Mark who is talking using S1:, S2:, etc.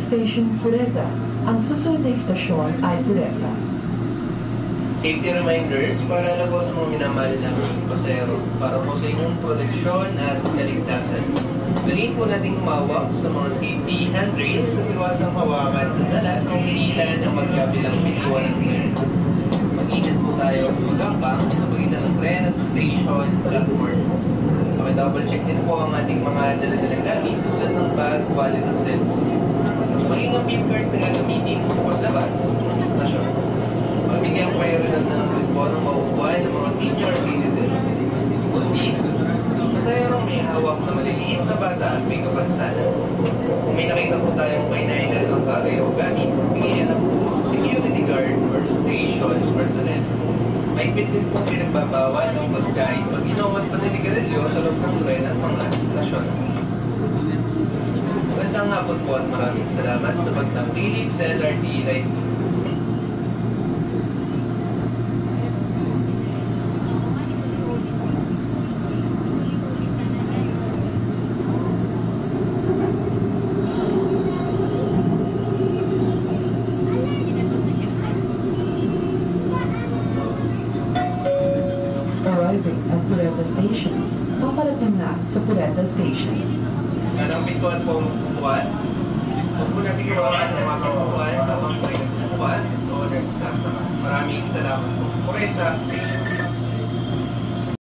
S1: Station Pureza. Ang susunod na istasyon ay Pureza.
S2: Safety reminders para na po sa mga minamahal ng pasahero para po sa inyong proteksyon at kaligtasan. Daliin po natin humawak sa mga safety handrails at iwasang hawakan sa dala ng hinila ng magkabilang pintuan ng tren. Mag-ingat po tayo sa magkakang sa pagitan ng tren at station platform. Double check din po ang ating mga daladalang gamit tulad ng bag, wallet at cellphone. Maging ang PIN card na gagamitin sa paglabas ng stasyon. Magbigyan kayo rin ng grupo ng maupuan ng mga senior citizen. Kundi, masayarong may hawak na maliliit na bata at may kapansanan. Kung may nakita po tayong kainainan ng bagay o gamit, bigyan na po security guard or station personnel. May din po pinagbabawal ng pagkain pag inuman pa niligarilyo sa loob ng tren at mga stasyon. Magandang hapon po at maraming salamat sa pagtangkilik sa LRT Line 2.
S1: Arriving at Pureza Station. Paparating na sa Pureza Station.
S2: Ganang pintuan po buwan. Huwag po natin gawakan ng mga buwan habang po yung buwan o nagsasama. Maraming salamat po. Pureza Station.